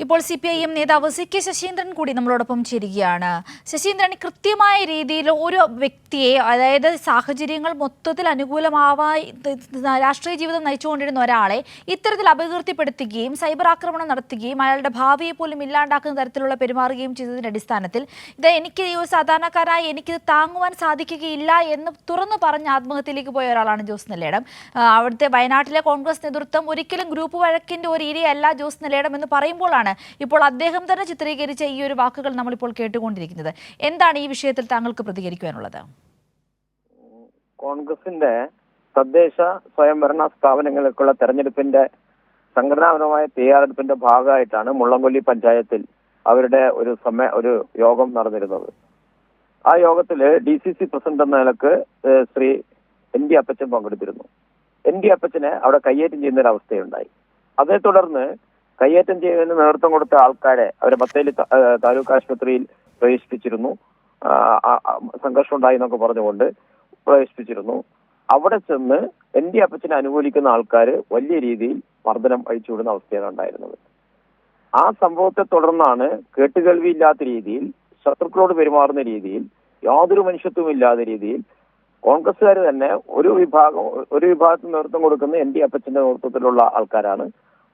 ഇപ്പോൾ CPIM നേതാവ് CK Saseendran കൂടി നമ്മളോടൊപ്പം ചേരുകയാണ്. ശശീന്ദ്രൻ, കൃത്യമായ രീതിയിൽ ഒരു വ്യക്തിയെ, അതായത് സാഹചര്യങ്ങൾ മൊത്തത്തിൽ അനുകൂലമാവായി രാഷ്ട്രീയ ജീവിതം നയിച്ചുകൊണ്ടിരുന്ന ഒരാളെ ഇത്തരത്തിൽ അപകീർത്തിപ്പെടുത്തുകയും സൈബർ ആക്രമണം നടത്തുകയും അയാളുടെ ഭാവിയെ പോലും ഇല്ലാണ്ടാക്കുന്ന തരത്തിലുള്ള പെരുമാറുകയും ചെയ്തതിന്റെ അടിസ്ഥാനത്തിൽ എനിക്ക് സാധാരണക്കാരായി എനിക്കിത് താങ്ങുവാൻ സാധിക്കുകയില്ല എന്ന് തുറന്നു പറഞ്ഞ് ആത്മഹത്യയിലേക്ക് പോയ ഒരാളാണ് ജോസ് നെല്ലേടം. അവിടുത്തെ വയനാട്ടിലെ കോൺഗ്രസ് നേതൃത്വം ഒരിക്കലും ഗ്രൂപ്പ് വഴക്കിന്റെ ഒരു ഇരയല്ല ജോസ് നെല്ലേടം എന്ന് പറയുമ്പോഴാണ് ഇപ്പോൾ അദ്ദേഹം തന്നെ ചിത്രീകരിച്ച ഈ ഒരു വാക്കുകൾ നമ്മളിപ്പോൾ കേട്ടുകൊണ്ടിരിക്കുന്നത്. എന്താണ് ഈ വിഷയത്തിൽ താങ്കൾക്ക് പ്രതികരിക്കുവാനുള്ളത്? കോൺഗ്രസിന്റെ തദ്ദേശ സ്വയംഭരണ സ്ഥാപനങ്ങളിലേക്കുള്ള തെരഞ്ഞെടുപ്പിന്റെ സംഘടനാപരമായ തയ്യാറെടുപ്പിന്റെ ഭാഗമായിട്ടാണ് മുള്ളംകൊല്ലി പഞ്ചായത്തിൽ അവരുടെ ഒരു യോഗം നടന്നിരുന്നത്. ആ യോഗത്തിൽ DCC പ്രസിഡന്റ് എന്ന നിലക്ക് ശ്രീ ND അപ്പച്ചൻ പങ്കെടുത്തിരുന്നു. ND അപ്പച്ചനെ അവിടെ കയ്യേറ്റം ചെയ്യുന്ന ഒരു അവസ്ഥയുണ്ടായി. അതേ തുടർന്ന് കയ്യേറ്റം ചെയ്യുന്നതിന് നേതൃത്വം കൊടുത്ത ആൾക്കാരെ അവരെ ബത്തേരി താലൂക്ക് ആശുപത്രിയിൽ പ്രവേശിപ്പിച്ചിരുന്നു. സംഘർഷം ഉണ്ടായി എന്നൊക്കെ പറഞ്ഞുകൊണ്ട് പ്രവേശിപ്പിച്ചിരുന്നു. അവിടെ ചെന്ന് ND അപ്പച്ചനെ അനുകൂലിക്കുന്ന ആൾക്കാർ വലിയ രീതിയിൽ മർദ്ദനം അഴിച്ചുവിടുന്ന അവസ്ഥയാണ് ഉണ്ടായിരുന്നത്. ആ സംഭവത്തെ തുടർന്നാണ് കേട്ടുകേൾവിയില്ലാത്ത രീതിയിൽ, ശത്രുക്കളോട് പെരുമാറുന്ന രീതിയിൽ, യാതൊരു മനുഷ്യത്വവും ഇല്ലാത്ത രീതിയിൽ കോൺഗ്രസ്സുകാർ തന്നെ ഒരു വിഭാഗത്തിന് നേതൃത്വം കൊടുക്കുന്ന ND അപ്പച്ചന്റെ നേതൃത്വത്തിലുള്ള ആൾക്കാരാണ്.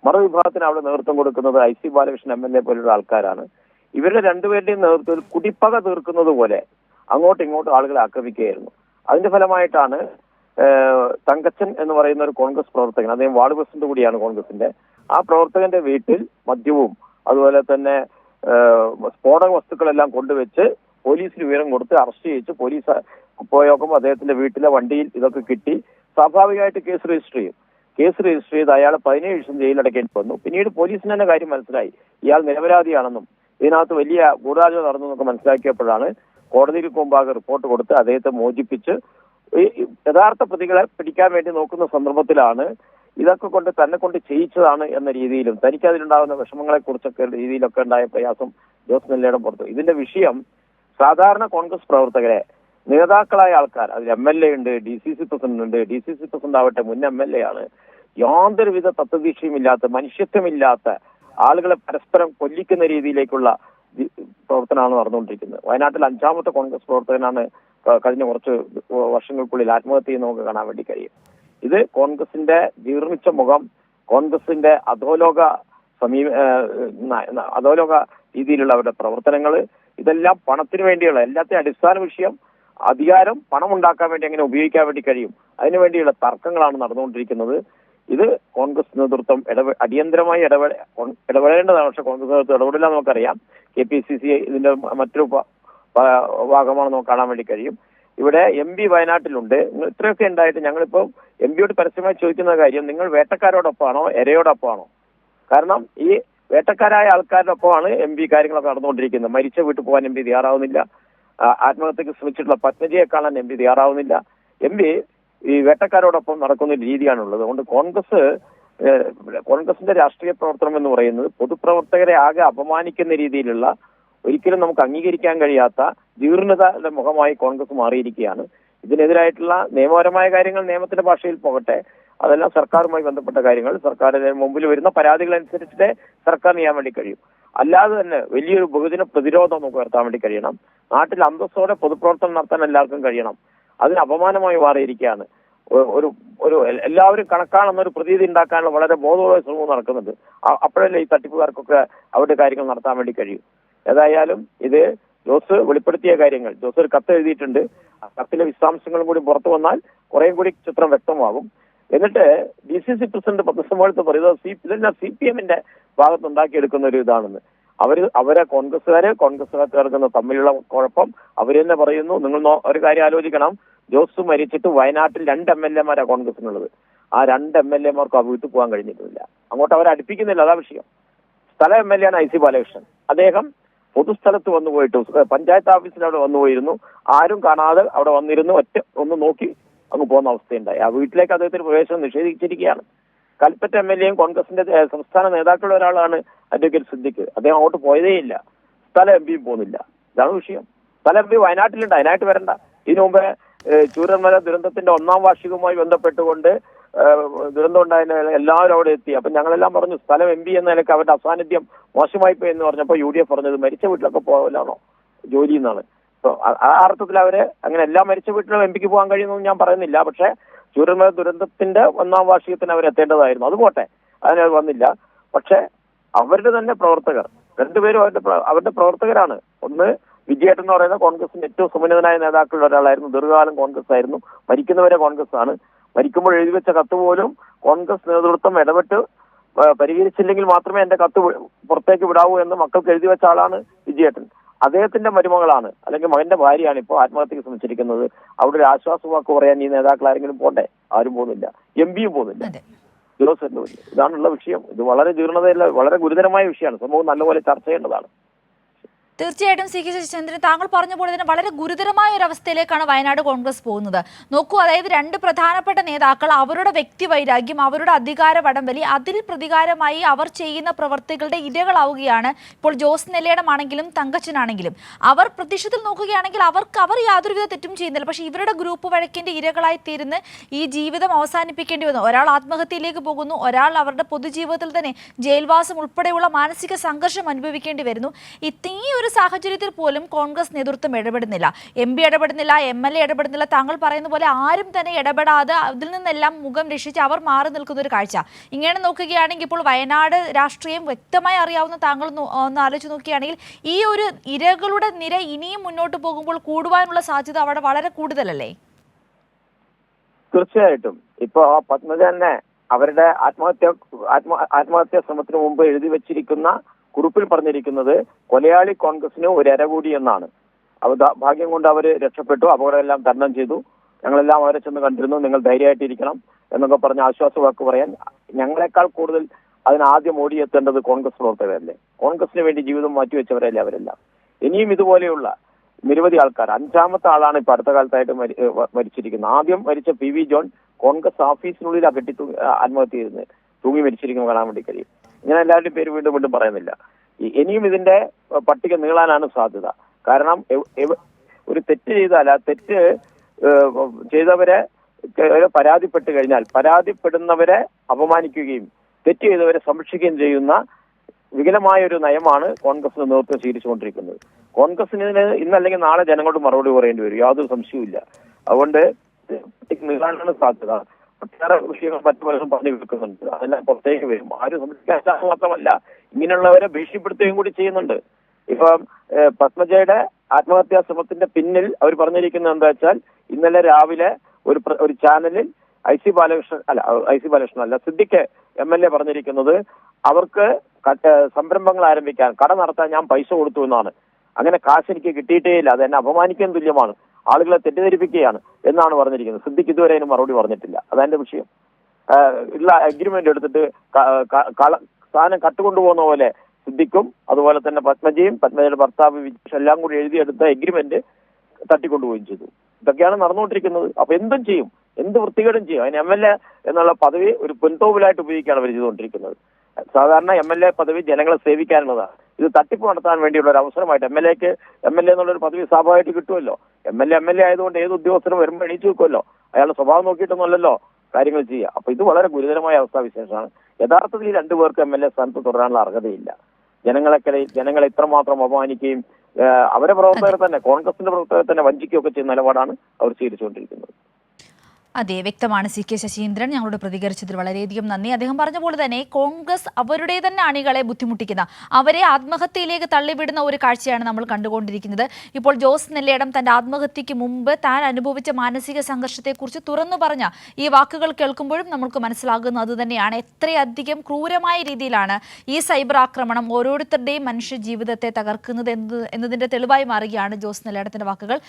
മറുവിഭാഗത്തിന് അവിടെ നേതൃത്വം കൊടുക്കുന്നത് IC ബാലകൃഷ്ണൻ MLA പോലുള്ള ആൾക്കാരാണ്. ഇവരുടെ രണ്ടുപേരുടെയും നേതൃത്വത്തിൽ കുടിപ്പക തീർക്കുന്നത് പോലെ അങ്ങോട്ടും ഇങ്ങോട്ടും ആളുകളെ ആക്രമിക്കുകയായിരുന്നു. അതിന്റെ ഫലമായിട്ടാണ് തങ്കച്ചൻ എന്ന് പറയുന്ന ഒരു കോൺഗ്രസ് പ്രവർത്തകൻ, അദ്ദേഹം വാർഡ് പ്രസിഡന്റ് കൂടിയാണ് കോൺഗ്രസിന്റെ, ആ പ്രവർത്തകന്റെ വീട്ടിൽ മദ്യവും അതുപോലെ തന്നെ സ്ഫോടക വസ്തുക്കളെല്ലാം കൊണ്ടുവച്ച് പോലീസിന് വിവരം കൊടുത്ത് അറസ്റ്റ് ചെയ്യിച്ച് പോലീസ് പോയോക്കുമ്പോൾ അദ്ദേഹത്തിന്റെ വീട്ടിലെ വണ്ടിയിൽ ഇതൊക്കെ കിട്ടി. സ്വാഭാവികമായിട്ട് കേസ് രജിസ്റ്റർ ചെയ്ത് അയാളെ 17 ദിവസം ജയിലടക്കേണ്ടി വന്നു. പിന്നീട് പോലീസിന് തന്നെ കാര്യം മനസ്സിലായി, ഇയാൾ നിരപരാധിയാണെന്നും ഇതിനകത്ത് വലിയ ഗൂഢാലോചന നടന്നു എന്നൊക്കെ മനസ്സിലാക്കിയപ്പോഴാണ് കോടതിയിൽ മുമ്പാകെ റിപ്പോർട്ട് കൊടുത്ത് അദ്ദേഹത്തെ മോചിപ്പിച്ച് യഥാർത്ഥ പ്രതികളെ പിടിക്കാൻ വേണ്ടി നോക്കുന്ന സന്ദർഭത്തിലാണ് ഇതൊക്കെ കൊണ്ട് തന്നെ കൊണ്ട് ചെയ്യിച്ചതാണ് എന്ന രീതിയിലും തനിക്ക് അതിലുണ്ടാകുന്ന വിഷമങ്ങളെ കുറിച്ചൊക്കെ രീതിയിലൊക്കെ ഉണ്ടായ പ്രയാസം ജോസ് നെല്ലേടം പുറത്തു. ഇതിന്റെ വിഷയം സാധാരണ കോൺഗ്രസ് പ്രവർത്തകരെ, നേതാക്കളായ ആൾക്കാർ, അതിൽ MLA ഉണ്ട്, DCC പ്രസിഡന്റ് ഉണ്ട്. DCC പ്രസിഡന്റ് ആവട്ടെ മുൻ MLA ആണ്. യാതൊരുവിധ തത്വദീക്ഷയുമില്ലാത്ത, മനുഷ്യത്വമില്ലാത്ത ആളുകളെ പരസ്പരം കൊല്ലിക്കുന്ന രീതിയിലേക്കുള്ള പ്രവർത്തനമാണ് നടന്നുകൊണ്ടിരിക്കുന്നത്. വയനാട്ടിൽ 5ാമത്തെ കോൺഗ്രസ് പ്രവർത്തകനാണ് കഴിഞ്ഞ കുറച്ച് വർഷങ്ങൾക്കുള്ളിൽ ആത്മഹത്യ ചെയ്യുന്ന നമുക്ക് കാണാൻ വേണ്ടി കഴിയും. ഇത് കോൺഗ്രസിന്റെ ജീർണിച്ച മുഖം, കോൺഗ്രസിന്റെ അധോലോക രീതിയിലുള്ള അവരുടെ പ്രവർത്തനങ്ങൾ, ഇതെല്ലാം പണത്തിന് വേണ്ടിയുള്ള, എല്ലാത്തിനും അടിസ്ഥാന വിഷയം അധികാരം, പണം ഉണ്ടാക്കാൻ വേണ്ടി എങ്ങനെ ഉപയോഗിക്കാൻ വേണ്ടി കഴിയും, അതിനുവേണ്ടിയുള്ള തർക്കങ്ങളാണ് നടന്നുകൊണ്ടിരിക്കുന്നത്. ഇത് കോൺഗ്രസ് നേതൃത്വം അടിയന്തരമായി ഇടപെടേണ്ടതാണ്. പക്ഷെ കോൺഗ്രസ് നേതൃത്വം ഇടപെടില്ല നമുക്കറിയാം. KPCC ഇതിന്റെ മറ്റൊരു ഭാഗമാണ് നമുക്ക് കാണാൻ വേണ്ടി കഴിയും. ഇവിടെ MP വയനാട്ടിലുണ്ട്. ഇത്രയൊക്കെ ഉണ്ടായിട്ട് ഞങ്ങളിപ്പോൾ MP പരസ്യമായി ചോദിക്കുന്ന കാര്യം, നിങ്ങൾ വേട്ടക്കാരോടൊപ്പമാണോ ഇരയോടൊപ്പമാണോ? കാരണം ഈ വേട്ടക്കാരായ ആൾക്കാരുടെ ഒപ്പമാണ് MP കാര്യങ്ങളൊക്കെ നടന്നുകൊണ്ടിരിക്കുന്നത്. മരിച്ച വീട്ടിൽ പോകാൻ MP തയ്യാറാവുന്നില്ല. ആത്മഹത്യക്ക് ശ്രമിച്ചിട്ടുള്ള പത്മജിയെ കാണാൻ MP തയ്യാറാവുന്നില്ല. MP ഈ വേട്ടക്കാരോടൊപ്പം നടക്കുന്ന രീതിയാണുള്ളത്. അതുകൊണ്ട് കോൺഗ്രസിന്റെ രാഷ്ട്രീയ പ്രവർത്തനം എന്ന് പറയുന്നത് പൊതുപ്രവർത്തകരെ ആകെ അപമാനിക്കുന്ന രീതിയിലുള്ള, ഒരിക്കലും നമുക്ക് അംഗീകരിക്കാൻ കഴിയാത്ത ജീർണതയുടെ മുഖമായി കോൺഗ്രസ് മാറിയിരിക്കുകയാണ്. ഇതിനെതിരായിട്ടുള്ള നിയമപരമായ കാര്യങ്ങൾ നിയമത്തിന്റെ ഭാഷയിൽ പോകട്ടെ, അതെല്ലാം സർക്കാരുമായി ബന്ധപ്പെട്ട കാര്യങ്ങൾ, സർക്കാരിന് മുമ്പിൽ വരുന്ന പരാതികൾ അനുസരിച്ചിട്ടേ സർക്കാർ ചെയ്യാൻ വേണ്ടി കഴിയും. അല്ലാതെ തന്നെ വലിയൊരു ബഹുജന പ്രതിരോധം നമുക്ക് ഉയർത്താൻ വേണ്ടി കഴിയണം. നാട്ടിൽ അന്തസ്സോടെ പൊതുപ്രവർത്തനം നടത്താൻ എല്ലാവർക്കും കഴിയണം. അതിന് അപമാനമായി മാറിയിരിക്കുകയാണ്. എല്ലാവരും കണക്കാണെന്നൊരു പ്രതീതി ഉണ്ടാക്കാനുള്ള വളരെ ബോധപൂർവ്വ ശ്രമവും നടക്കുന്നുണ്ട്. അപ്പോഴല്ലേ ഈ തട്ടിപ്പുകാർക്കൊക്കെ അവരുടെ കാര്യങ്ങൾ നടത്താൻ വേണ്ടി കഴിയും. ഏതായാലും ഇത് ജോസ് വെളിപ്പെടുത്തിയ കാര്യങ്ങൾ, ജോസ് ഒരു കത്ത് എഴുതിയിട്ടുണ്ട്. ആ കത്തിലെ വിശദാംശങ്ങളും കൂടി പുറത്തു വന്നാൽ കുറേയും കൂടി ചിത്രം വ്യക്തമാകും. എന്നിട്ട് DCC പ്രസിഡന്റ് പത്രസമ്മേളനത്തിൽ പറയുന്നത് ഇതെല്ലാം CPMന്റെ ഭാഗത്തുണ്ടാക്കിയെടുക്കുന്ന ഒരു ഇതാണെന്ന്. അവരെ കോൺഗ്രസ്സുകാർക്ക് തമ്മിലുള്ള കുഴപ്പം അവർ തന്നെ പറയുന്നു. നിങ്ങൾ ഒരു കാര്യം ആലോചിക്കണം, ജോസ് മരിച്ചിട്ട് വയനാട്ടിൽ 2 MLA കോൺഗ്രസിനുള്ളത്. ആ 2 MLA വീട്ടിൽ പോകാൻ കഴിഞ്ഞിട്ടില്ല. അങ്ങോട്ട് അവരെ അടുപ്പിക്കുന്നില്ല, അതാ വിഷയം. സ്ഥല MLA ആണ് IC ബാലകൃഷ്ണൻ. അദ്ദേഹം പൊതുസ്ഥലത്ത് വന്നുപോയിട്ട് പഞ്ചായത്ത് ഓഫീസിൽ അവിടെ വന്നുപോയിരുന്നു. ആരും കാണാതെ അവിടെ വന്നിരുന്നു, ഒന്ന് നോക്കി അങ്ങ് പോകുന്ന അവസ്ഥയുണ്ടായി. ആ വീട്ടിലേക്ക് അദ്ദേഹത്തിന് പ്രവേശനം നിഷേധിച്ചിരിക്കുകയാണ്. കൽപ്പറ്റ MLA കോൺഗ്രസിന്റെ സംസ്ഥാന നേതാക്കളുടെ ഒരാളാണ് അഡ്വക്കേറ്റ് സിദ്ദിഖ്. അദ്ദേഹം അങ്ങോട്ട് പോയതേയില്ല. സ്ഥല MP പോകുന്നില്ല. ഇതാണ് വിഷയം. സ്ഥല MP വയനാട്ടിലുണ്ട്, അതിനായിട്ട് വരണ്ട. ഇതിനു മുമ്പേ ചൂരന്മല ദുരന്തത്തിന്റെ 1ാം വാർഷികവുമായി ബന്ധപ്പെട്ടുകൊണ്ട് ദുരന്തം ഉണ്ടായ എല്ലാവരും അവിടെ എത്തി. അപ്പൊ ഞങ്ങളെല്ലാം പറഞ്ഞു സ്ഥലം MP എന്ന നിലയ്ക്ക് അവരുടെ അസാന്നിധ്യം മോശമായി പോയി എന്ന് പറഞ്ഞപ്പോൾ UDF പറഞ്ഞത് മരിച്ച വീട്ടിലൊക്കെ പോകലാണോ ജോലി എന്നാണ്. ആ അർത്ഥത്തിൽ അവര് അങ്ങനെ എല്ലാ മരിച്ച വീട്ടിലും MP പോകാൻ കഴിയുമെന്ന് ഞാൻ പറയുന്നില്ല. പക്ഷെ ചൂരൽമല ദുരന്തത്തിന്റെ 1ാം വാർഷികത്തിന് അവർ എത്തേണ്ടതായിരുന്നു. അത് പോട്ടെ, അതിനത് വന്നില്ല. പക്ഷെ അവരുടെ തന്നെ പ്രവർത്തകർ രണ്ടുപേരും അവരുടെ പ്രവർത്തകരാണ്. ഒന്ന് വിജയേട്ടൻ എന്ന് പറയുന്ന കോൺഗ്രസിന്റെ ഏറ്റവും സുമനിതനായ നേതാക്കളിൽ ഒരാളായിരുന്നു. ദീർഘകാലം കോൺഗ്രസ് ആയിരുന്നു. മരിക്കുന്നവരെ കോൺഗ്രസ് ആണ്. മരിക്കുമ്പോൾ എഴുതി വെച്ച കത്ത് പോലും കോൺഗ്രസ് നേതൃത്വം ഇടപെട്ട് പരിഹരിച്ചില്ലെങ്കിൽ മാത്രമേ എന്റെ കത്ത് പുറത്തേക്ക് വിടാവൂ എന്ന് മക്കൾക്ക് എഴുതി വെച്ച ആളാണ് വിജയേട്ടൻ. അദ്ദേഹത്തിന്റെ മരുമകളാണ് അല്ലെങ്കിൽ മകന്റെ ഭാര്യയാണ് ഇപ്പോൾ ആത്മഹത്യക്ക് ശ്രമിച്ചിരിക്കുന്നത്. അവിടെ ഒരു ആശ്വാസവാക്ക് പറയാൻ ഈ നേതാക്കൾ ആരെങ്കിലും പോട്ടെ? ആരും പോകുന്നില്ല. MP പോകുന്നില്ല. ഇതാണുള്ള വിഷയം. ഇത് വളരെ ജീർണതയുള്ള വളരെ ഗുരുതരമായ വിഷയമാണ്. സമൂഹം നല്ലപോലെ ചർച്ച ചെയ്യേണ്ടതാണ്. തീർച്ചയായിട്ടും CK ശശീന്ദ്രൻ, താങ്കൾ പറഞ്ഞ പോലെ തന്നെ വളരെ ഗുരുതരമായ ഒരു അവസ്ഥയിലേക്കാണ് വയനാട് കോൺഗ്രസ് പോകുന്നത്. നോക്കൂ, അതായത് 2 പ്രധാനപ്പെട്ട നേതാക്കൾ അവരുടെ വ്യക്തിവൈരാഗ്യം, അവരുടെ അധികാര വടംവലി, അതിൽ പ്രതികാരമായി അവർ ചെയ്യുന്ന പ്രവർത്തികളുടെ ഇരകളാവുകയാണ് ഇപ്പോൾ ജോസ് നെല്ലിടമാണെങ്കിലും തങ്കച്ചനാണെങ്കിലും. അവർ പ്രത്യക്ഷത്തിൽ നോക്കുകയാണെങ്കിൽ അവർ യാതൊരുവിധ തെറ്റും ചെയ്യുന്നില്ല. പക്ഷേ ഇവരുടെ ഗ്രൂപ്പ് വഴക്കിന്റെ ഇരകളായി തീരുന്ന് ഈ ജീവിതം അവസാനിപ്പിക്കേണ്ടി വന്നു. ഒരാൾ ആത്മഹത്യയിലേക്ക് പോകുന്നു, ഒരാൾ അവരുടെ പൊതുജീവിതത്തിൽ തന്നെ ജയിൽവാസം ഉൾപ്പെടെയുള്ള മാനസിക സംഘർഷം അനുഭവിക്കേണ്ടി വരുന്നു. ഈ ഒരു സാഹചര്യത്തിൽ പോലും കോൺഗ്രസ് നേതൃത്വം ഇടപെടുന്നില്ല. MP ഇടപെടുന്നില്ല, MLA ഇടപെടുന്നില്ല. താങ്കൾ പറയുന്ന പോലെ ആരും തന്നെ ഇടപെടാതെ അതിൽ നിന്നെല്ലാം മുഖം രക്ഷിച്ച് അവർ മാറി നിൽക്കുന്ന ഒരു കാഴ്ച. ഇങ്ങനെ നോക്കുകയാണെങ്കിൽ ഇപ്പോൾ വയനാട് രാഷ്ട്രീയം വ്യക്തമായി അറിയാവുന്ന താങ്കൾ ഒന്ന് ആലോചിച്ച് നോക്കുകയാണെങ്കിൽ ഈ ഒരു ഇരകളുടെ നിര ഇനിയും മുന്നോട്ട് പോകുമ്പോൾ കൂടുവാനുള്ള സാധ്യത അവിടെ വളരെ കൂടുതലല്ലേ? തീർച്ചയായിട്ടും. ഇപ്പോ പത്മജ തന്നെ അവരുടെ ആത്മഹത്യാ ശ്രമത്തിന് മുമ്പ് എഴുതി വെച്ചിരിക്കുന്ന കുറിപ്പിൽ പറഞ്ഞിരിക്കുന്നത് കൊലയാളി കോൺഗ്രസിന് ഒരു ഇര കൂടി എന്നാണ്. ഭാഗ്യം കൊണ്ട് അവർ രക്ഷപ്പെട്ടു, അപകടമെല്ലാം തരണം ചെയ്തു, ഞങ്ങളെല്ലാം അവരെ ചെന്ന് കണ്ടിരുന്നു, നിങ്ങൾ ധൈര്യമായിട്ടിരിക്കണം എന്നൊക്കെ പറഞ്ഞ് ആശ്വാസവാക്ക് പറയാൻ ഞങ്ങളെക്കാൾ കൂടുതൽ അതിനാദ്യം ഓടിയെത്തേണ്ടത് കോൺഗ്രസ് പ്രവർത്തകരല്ലേ? കോൺഗ്രസിന് വേണ്ടി ജീവിതം മാറ്റിവെച്ചവരല്ലേ അവരെല്ലാം. ഇനിയും ഇതുപോലെയുള്ള നിരവധി ആൾക്കാർ. 5ാമത്തെ ആളാണ് ഇപ്പൊ അടുത്ത കാലത്തായിട്ട് മരിച്ചിരിക്കുന്നത്. ആദ്യം മരിച്ച PV ജോൺ കോൺഗ്രസ് ഓഫീസിനുള്ളിൽ ആത്മഹത്യ ചെയ്തിരുന്നത്. തൂങ്ങി മരിച്ചിരിക്കുന്നത് കാണാൻ വേണ്ടി കഴിയും. ഞാൻ എല്ലാവരുടെയും പേര് വീണ്ടും പറയുന്നില്ല. ഇനിയും ഇതിന്റെ പട്ടിക നീളാനാണ് സാധ്യത. കാരണം ഒരു തെറ്റ് ചെയ്താൽ ആ തെറ്റ് ചെയ്തവരെ പരാതിപ്പെട്ട് കഴിഞ്ഞാൽ പരാതിപ്പെടുന്നവരെ അപമാനിക്കുകയും തെറ്റ് ചെയ്തവരെ സംരക്ഷിക്കുകയും ചെയ്യുന്ന വികലമായ ഒരു നയമാണ് കോൺഗ്രസിന്റെ നേതൃത്വം സ്വീകരിച്ചുകൊണ്ടിരിക്കുന്നത്. കോൺഗ്രസിന് ഇന്നല്ലെങ്കിൽ നാളെ ജനങ്ങളോട് മറുപടി പറയേണ്ടി വരും, യാതൊരു സംശയവുമില്ല. അതുകൊണ്ട് നീളാനാണ് സാധ്യത. ഒട്ടേറെ വിഷയങ്ങൾ മറ്റു പലരും പറഞ്ഞു കേൾക്കുന്നുണ്ട്. അതെല്ലാം പുറത്തേക്ക് വരും. ആരും സംരക്ഷിക്കാൻ മാത്രമല്ല ഇങ്ങനെയുള്ളവരെ ഭീഷണിപ്പെടുത്തുകയും കൂടി ചെയ്യുന്നുണ്ട്. ഇപ്പം പത്മജയുടെ ആത്മഹത്യാ ശ്രമത്തിന്റെ പിന്നിൽ അവർ പറഞ്ഞിരിക്കുന്നത് എന്താ വെച്ചാൽ ഇന്നലെ രാവിലെ ഒരു ചാനലിൽ ഐ സി ബാലകൃഷ്ണൻ അല്ല സിദ്ദിഖ് MLA പറഞ്ഞിരിക്കുന്നത് അവർക്ക് സംരംഭങ്ങൾ ആരംഭിക്കാൻ കട നടത്താൻ ഞാൻ പൈസ കൊടുത്തു എന്നാണ്. അങ്ങനെ കാശ് എനിക്ക് കിട്ടിയിട്ടേ ഇല്ല, അത് എന്നെ അപമാനിക്കാൻ തുല്യമാണ്, ആളുകളെ തെറ്റിദ്ധരിപ്പിക്കുകയാണ് എന്നാണ് പറഞ്ഞിരിക്കുന്നത്. സിദ്ദിഖ് ഇതുവരെ അതിന് മറുപടി പറഞ്ഞിട്ടില്ല. അതെന്റെ വിഷയം. ഉള്ള അഗ്രിമെന്റ് എടുത്തിട്ട് സാധനം കട്ടുകൊണ്ടുപോകുന്ന പോലെ സിദ്ദിഖും അതുപോലെ തന്നെ പത്മജയുടെ ഭർത്താവ് വിജേഷ് എല്ലാം കൂടി എഴുതിയെടുത്ത എഗ്രിമെന്റ് തട്ടിക്കൊണ്ടുപോവുകയും ചെയ്തു. ഇതൊക്കെയാണ് നടന്നുകൊണ്ടിരിക്കുന്നത്. അപ്പൊ എന്തും ചെയ്യും, എന്ത് വൃത്തികേടും ചെയ്യും. അതിന് MLA എന്നുള്ള പദവി ഒരു പൊൻതോവിലായിട്ട് ഉപയോഗിക്കുകയാണ് അവർ ചെയ്തുകൊണ്ടിരിക്കുന്നത്. സാധാരണ MLA പദവി ജനങ്ങളെ സേവിക്കാനുള്ളതാണ്. ഇത് തട്ടിപ്പ് നടത്താൻ വേണ്ടിയുള്ള ഒരു അവസരമായിട്ട് MLA എന്നുള്ളൊരു പദവി സ്വാഭാവികമായിട്ട് കിട്ടുമല്ലോ. MLA ആയതുകൊണ്ട് ഏത് ഉദ്യോഗസ്ഥരും വരുമ്പോൾ എണീച്ചു വെക്കുമല്ലോ. അയാളുടെ സ്വഭാവം നോക്കിയിട്ടൊന്നുമല്ലല്ലോ കാര്യങ്ങൾ ചെയ്യുക. അപ്പൊ ഇത് വളരെ ഗുരുതരമായ അവസ്ഥാവിശേഷമാണ്. യഥാർത്ഥത്തിൽ ഈ 2 പേർക്ക് MLA സ്ഥാനത്ത് തുടരാനുള്ള അർഹതയില്ല. ജനങ്ങളെ ഇത്രമാത്രം അപമാനിക്കുകയും അവരെ പ്രവർത്തകർ തന്നെ കോൺഗ്രസിന്റെ പ്രവർത്തകർ തന്നെ വഞ്ചിക്കുകയൊക്കെ ചെയ്യുന്ന നിലപാടാണ് അവർ സ്വീകരിച്ചുകൊണ്ടിരിക്കുന്നത്. അതെ, വ്യക്തമാണ് CK ശശീന്ദ്രൻ. ഞങ്ങളോട് പ്രതികരിച്ചതിൽ വളരെയധികം നന്ദി. അദ്ദേഹം പറഞ്ഞ പോലെ തന്നെ കോൺഗ്രസ് അവരുടെ തന്നെ അണികളെ ബുദ്ധിമുട്ടിക്കുന്ന, അവരെ ആത്മഹത്യയിലേക്ക് തള്ളിവിടുന്ന ഒരു കാഴ്ചയാണ് നമ്മൾ കണ്ടുകൊണ്ടിരിക്കുന്നത്. ഇപ്പോൾ ജോസ് നെല്ലിടം തന്റെ ആത്മഹത്യക്ക് മുമ്പ് താൻ അനുഭവിച്ച മാനസിക സംഘർഷത്തെക്കുറിച്ച് തുറന്നു പറഞ്ഞ ഈ വാക്കുകൾ കേൾക്കുമ്പോഴും നമുക്ക് മനസ്സിലാകുന്നത് അതുതന്നെയാണ്. എത്രയധികം ക്രൂരമായ രീതിയിലാണ് ഈ സൈബർ ആക്രമണം ഓരോരുത്തരുടെയും മനുഷ്യ ജീവിതത്തെ തകർക്കുന്നത് എന്നതിന്റെ തെളിവായി മാറുകയാണ് ജോസ് നെല്ലിടത്തിന്റെ വാക്കുകൾ.